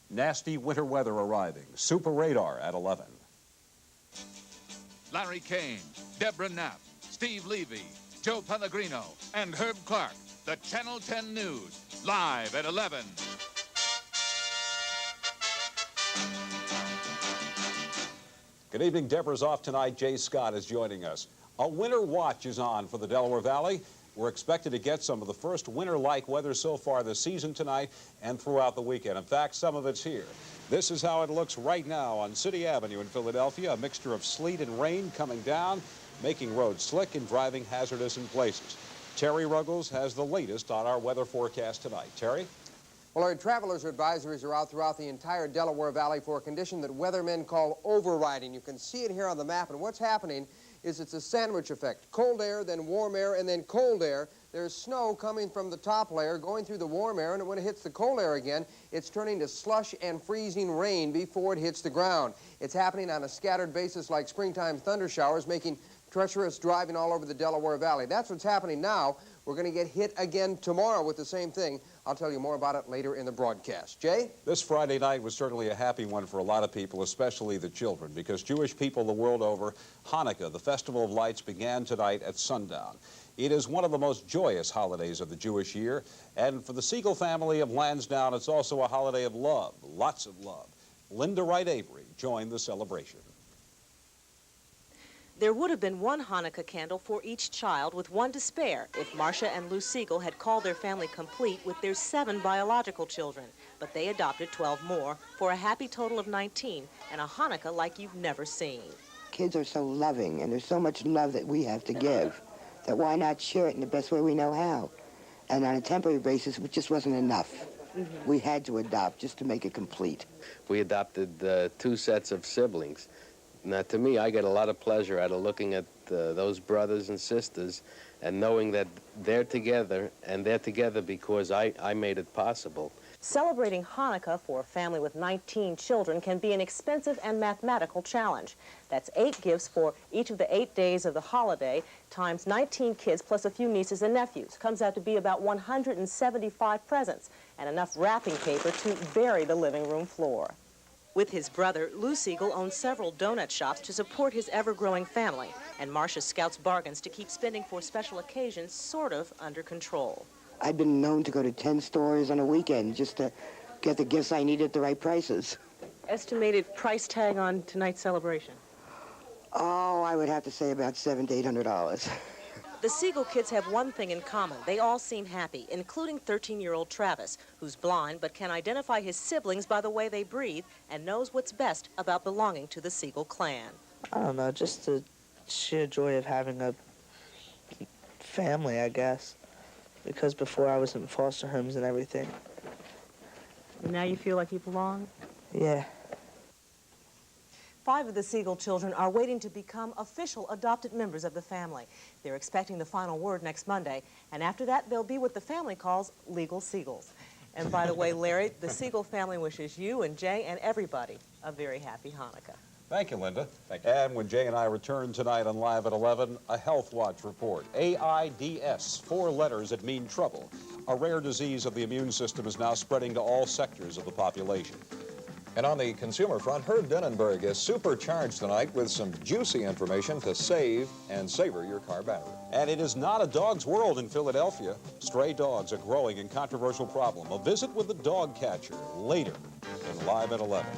Nasty winter weather arriving. Super radar at 11. Larry Kane, Deborah Knapp, Steve Levy, Joe Pellegrino, and Herb Clark. The Channel 10 News, live at 11. Good evening. Deborah's off tonight. Jay Scott is joining us. A winter watch is on for the Delaware Valley. We're expected to get some of the first winter-like weather so far this season tonight and throughout the weekend. In fact, some of it's here. This is how it looks right now on City Avenue in Philadelphia. A mixture of sleet and rain coming down, making roads slick and driving hazardous in places. Terry Ruggles has the latest on our weather forecast tonight. Terry? Well, our travelers' advisories are out throughout the entire Delaware Valley for a condition that weathermen call overriding. You can see it here on the map, and what's happening is it's a sandwich effect. Cold air, then warm air, and then cold air. There's snow coming from the top layer, going through the warm air, and when it hits the cold air again, it's turning to slush and freezing rain before it hits the ground. It's happening on a scattered basis like springtime thunder showers, making treacherous driving all over the Delaware Valley. That's what's happening now. We're going to get hit again tomorrow with the same thing. I'll tell you more about it later in the broadcast. Jay? This Friday night was certainly a happy one for a lot of people, especially the children, because Jewish people the world over, Hanukkah, the Festival of Lights, began tonight at sundown. It is one of the most joyous holidays of the Jewish year, and for the Siegel family of Lansdowne, it's also a holiday of love, lots of love. Linda Wright Avery joined the celebration. There would have been one Hanukkah candle for each child, with one to spare, if Marcia and Lou Siegel had called their family complete with their 7 biological children. But they adopted 12 more, for a happy total of 19, and a Hanukkah like you've never seen. Kids are so loving, and there's so much love that we have to give, that why not share it in the best way we know how? And on a temporary basis, it just wasn't enough. We had to adopt just to make it complete. We adopted 2 sets of siblings. Now, to me, I get a lot of pleasure out of looking at those brothers and sisters and knowing that they're together, and they're together because I made it possible. Celebrating Hanukkah for a family with 19 children can be an expensive and mathematical challenge. That's 8 gifts for each of the 8 days of the holiday, times 19 kids plus a few nieces and nephews. Comes out to be about 175 presents, and enough wrapping paper to bury the living room floor. With his brother, Lou Siegel owns several donut shops to support his ever-growing family, and Marcia scouts bargains to keep spending for special occasions sort of under control. I've been known to go to 10 stores on a weekend just to get the gifts I need at the right prices. Estimated price tag on tonight's celebration? Oh, I would have to say about $700 to $800. The Siegel kids have one thing in common. They all seem happy, including 13-year-old Travis, who's blind but can identify his siblings by the way they breathe and knows what's best about belonging to the Siegel clan. I don't know, just the sheer joy of having a family, I guess. Because before I was in foster homes and everything. And now you feel like you belong? Yeah. 5 of the Siegel children are waiting to become official adopted members of the family. They're expecting the final word next Monday, and after that, they'll be what the family calls legal Siegels. And by the way, Larry, the Siegel family wishes you and Jay and everybody a very happy Hanukkah. Thank you, Linda. Thank you. And when Jay and I return tonight on Live at 11, a Health Watch report. AIDS, 4 letters that mean trouble. A rare disease of the immune system is now spreading to all sectors of the population. And on the consumer front, Herb Denenberg is supercharged tonight with some juicy information to save and savor your car battery. And it is not a dog's world in Philadelphia. Stray dogs are growing and controversial problem. A visit with the dog catcher later in Live at 11.